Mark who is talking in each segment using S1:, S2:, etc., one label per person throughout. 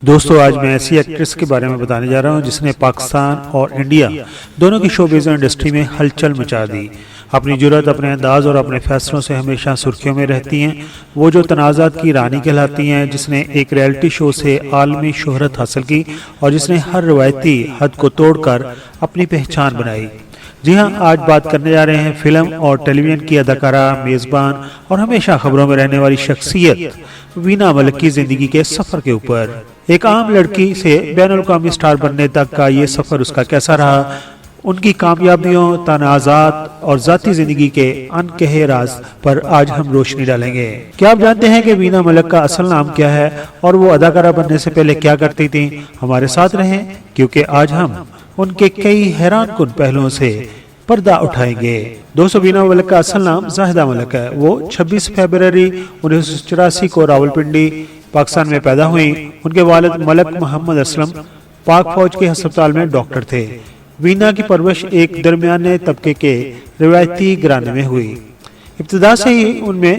S1: دوستو آج میں ایسی ایکٹریس کے بارے میں بتانے جا رہا ہوں جس نے پاکستان اور انڈیا دونوں کی شوبز انڈسٹری میں ہلچل مچا دی۔ اپنی جرأت، اپنے انداز اور اپنے فیصلوں سے ہمیشہ سرخیوں میں رہتی ہیں۔ وہ جو تنازعات کی رانی کہلاتی ہیں، جس نے ایک ریئلٹی شو سے عالمی شہرت حاصل کی اور جس نے ہر روایتی حد کو توڑ کر اپنی پہچان بنائی۔ جی ہاں، آج بات کرنے جا رہے ہیں فلم اور ٹیلی ویژن کی اداکارہ، میزبان اور ہمیشہ خبروں میں رہنے والی شخصیت وینا ملک کی زندگی کے سفر کے اوپر۔ ایک عام لڑکی سے بین الاقوامی سٹار بننے تک کا یہ سفر اس کا کیسا رہا، ان کی کامیابیوں، تنازعات اور ذاتی زندگی کے انکہے راز پر آج ہم روشنی ڈالیں گے۔ کیا آپ جانتے ہیں کہ وینا ملک کا اصل نام کیا ہے اور وہ اداکارہ بننے سے پہلے کیا کرتی تھیں؟ ہمارے ساتھ رہیں کیونکہ آج ہم ان کے کئی حیران کن پہلوؤں سے پردہ اٹھائیں گے۔ دوستو، وینا ملک کا اصل نام زاہدہ ملک ہے۔ وہ 26 فروری 1984 کو راولپنڈی، پاکستان میں پیدا ہوئیں۔ ان کے والد ملک محمد اسلم پاک فوج کے ہسپتال میں ڈاکٹر تھے۔ وینا کی پرورش ایک درمیانے طبقے کے روایتی گھرانے میں ہوئی۔ ابتدا سے ہی ان میں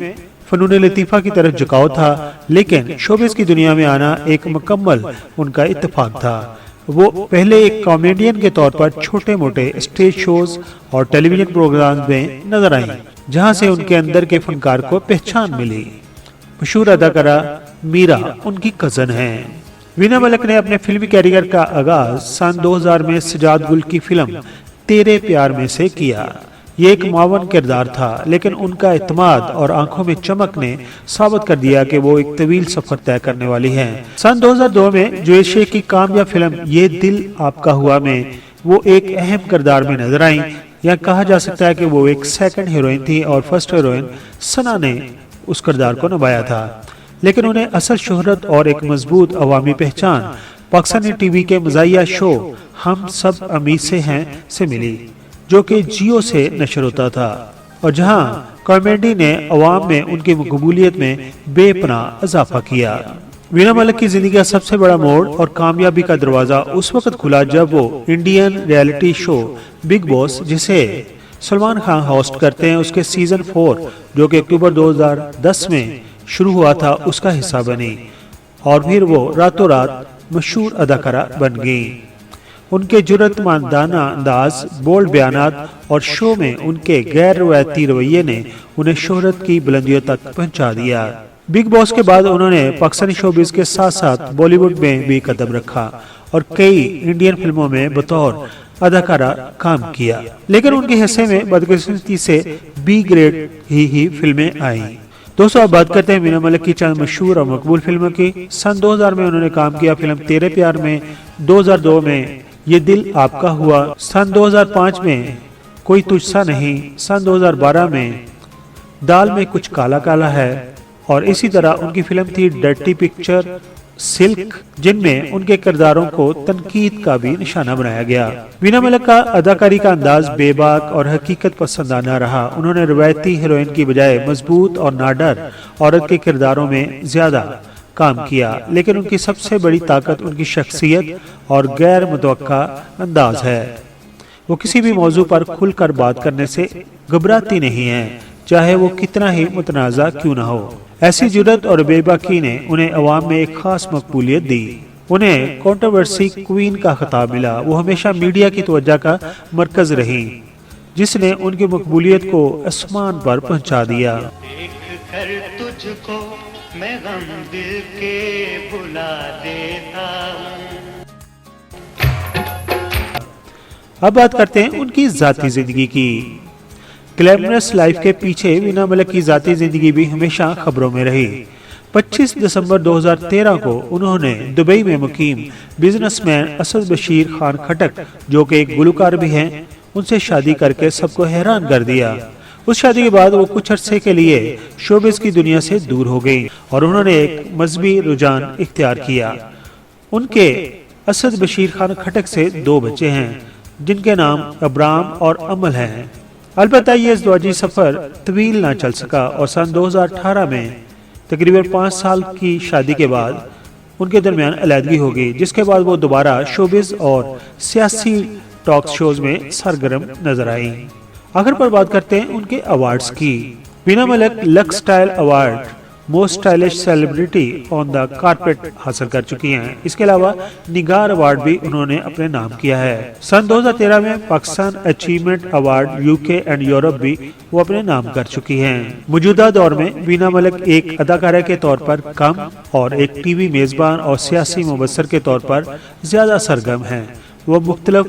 S1: فنون لطیفہ کی طرف جھکاؤ تھا، لیکن شوبز کی دنیا میں آنا ایک مکمل ان کا اتفاق تھا۔ وہ پہلے ایک کامیڈین کے طور پر چھوٹے موٹے اسٹیج شوز اور ٹیلی ویژن پروگرامز میں نظر آئیں، جہاں سے ان کے اندر کے فنکار کو پہچان ملی۔ مشہور اداکارہ میرا ان کی کزن ہیں۔ وینا ملک نے اپنے فلمی کیریئر کا آغاز سن 2000 میں سجاد گل کی فلم تیرے پیار میں سے کیا۔ یہ ایک معاون کردار تھا، لیکن ان کا اعتماد اور آنکھوں میں چمک نے ثابت کر دیا کہ وہ ایک طویل سفر طے کرنے والی ہیں۔ سن 2002 میں جویل شیخ کی کامیاب فلم یہ دل آپ کا ہوا میں وہ ایک اہم کردار میں نظر آئیں، یا کہا جا سکتا ہے کہ وہ ایک سیکنڈ ہیروئن تھی اور فرسٹ ہیروئن ثنا نے اس کردار کو نبھایا تھا۔ لیکن انہیں اصل شہرت اور ایک مضبوط عوامی پہچان پاکستانی ٹی وی کے مزاحیہ شو ہم سب امید سے ہیں سے ملی، جو کہ جیو سے نشر ہوتا تھا، اور جہاں کامیڈی نے عوام میں ان کی مقبولیت میں بے پناہ اضافہ کیا۔ وینا ملک کی زندگی کا سب سے بڑا موڑ اور کامیابی کا دروازہ اس وقت کھلا جب وہ انڈین ریئلٹی شو بگ باس، جسے سلمان خان ہوسٹ کرتے ہیں، اس کے سیزن 4 جو کہ اکتوبر 2010 میں شروع ہوا تھا، اس کا حصہ بنی، اور پھر وہ راتوں رات مشہور اداکارہ بن گئی۔ ان کے جرأت مندانہ انداز، بولڈ بیانات اور شو میں ان کے غیر روایتی رویے نے انہیں شہرت کی بلندیوں تک پہنچا دیا۔ بگ باس کے بعد انہوں نے پاکستانی شوبز کے ساتھ ساتھ بالی ووڈ میں بھی قدم رکھا اور کئی انڈین فلموں میں بطور اداکارہ کام کیا، لیکن ان کے حصے میں بدقسمتی سے بی گریڈ ہی فلمیں آئیں۔ دوستو، اب بات کرتے ہیں وینا ملک کی چند مشہور اور مقبول فلموں کی۔ سن 2000 میں انہوں نے کام کیا فلم تیرے پیار میں، 2002 میں یہ دل آپ کا ہوا، سن 2005 میں کوئی تجھ سا نہیں، سن 2012 میں دال میں کچھ کالا کالا ہے، اور اسی طرح ان کی فلم تھی ڈرٹی پکچر سلک، جن میں ان کے کرداروں کو تنقید کا بھی نشانہ بنایا گیا۔ وینا ملک کا اداکاری کا انداز بے باک اور حقیقت پسندانہ رہا۔ انہوں نے روایتی ہیروئن کی بجائے مضبوط اور ناڈر عورت کے کرداروں میں زیادہ کام کیا، لیکن ان کی سب سے بڑی طاقت ان کی شخصیت اور غیر متوقع انداز ہے۔ وہ کسی بھی موضوع پر کھل کر بات کرنے سے گھبراتی نہیں ہیں، چاہے وہ کتنا ہی متنازع کیوں نہ ہو۔ ایسی جرأت اور بے باکی نے انہیں عوام میں ایک خاص مقبولیت دی۔ انہیں کنٹروورسی کوئین کا خطاب ملا۔ وہ ہمیشہ میڈیا کی توجہ کا مرکز رہی، جس نے ان کی مقبولیت کو آسمان پر پہنچا دیا۔
S2: دیکھ کر تجھ کو میں غم دل کے بھلا دیتا ہوں۔
S1: اب بات کرتے ہیں ان کی ذاتی زندگی کی۔ گلیمرس لائف کے پیچھے وینا ملک کی ذاتی زندگی بھی ہمیشہ خبروں میں رہی۔ 25 دسمبر 2013 کو انہوں نے دبئی میں مقیم بزنس مین اسد بشیر خان کھٹک، جو کہ ایک گلوکار بھی ہیں، ان سے شادی کر کے سب کو حیران کر دیا۔ اس شادی کے بعد وہ کچھ عرصے کے لیے شوبز کی دنیا سے دور ہو گئی اور انہوں نے ایک مذہبی رجحان اختیار کیا۔ ان کے اسد بشیر خان کھٹک سے 2 بچے ہیں، جن کے نام ابرام اور امل ہیں۔ البتہ یہ ازدواجی سفر طویل نہ چل سکا اور سن 2018 میں تقریباً 5 سال کی شادی کے بعد ان کے درمیان علیحدگی ہو گئی، جس کے بعد وہ دوبارہ شوبز اور سیاسی ٹاک شوز میں سرگرم نظر آئیں۔ آخر پر بات کرتے ہیں ان کے ایوارڈز کی۔ Veena Malik Lux style award most stylish celebrity on the carpet حاصل کر چکی ہیں۔ اس کے علاوہ نگار ایوارڈ بھی انہوں نے اپنے نام کیا ہے۔ سن 2013 میں Pakistan achievement award UK and Europe بھی وہ اپنے نام کر چکی ہیں۔ موجودہ دور میں بینا ملک ایک اداکارہ کے طور پر کم اور ایک ٹی وی میزبان اور سیاسی مبصر کے طور پر زیادہ سرگرم ہیں۔ وہ مختلف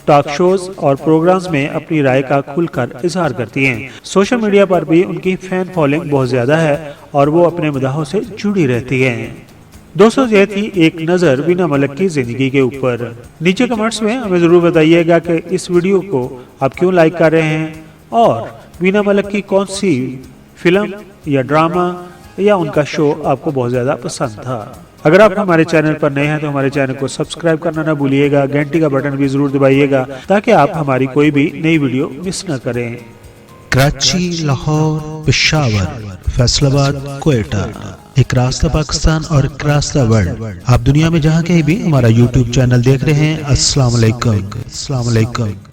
S1: ٹاک شوز اور پروگرامز میں اپنی رائے کا کھل کر اظہار کرتی ہیں۔ سوشل میڈیا پر بھی ان کی فین فالوئنگ بہت زیادہ ہے اور وہ اپنے مداحوں سے جڑی رہتی ہیں۔ دوستو یہ تھی ایک نظر بینا ملک کی زندگی کے اوپر۔ نیچے کمنٹس میں ہمیں ضرور بتائیے گا کہ اس ویڈیو کو آپ کیوں لائک کر رہے ہیں اور بینا ملک کی کون سی فلم یا ڈرامہ یا ان کا شو آپ کو بہت زیادہ پسند تھا۔ اگر آپ ہمارے چینل پر نئے ہیں تو ہمارے چینل کو سبسکرائب کرنا نہ بھولیے گا، گھنٹی کا بٹن بھی ضرور دبائیے گا تاکہ آپ ہماری کوئی بھی نئی ویڈیو مس نہ کریں۔
S3: کراچی، لاہور، پشاور، فیصل آباد، کوئٹہ، ایک راستہ پاکستان اور ایک راستہ ورلڈ۔ آپ دنیا میں جہاں کہیں بھی ہمارا YouTube چینل دیکھ رہے ہیں، السلام علیکم۔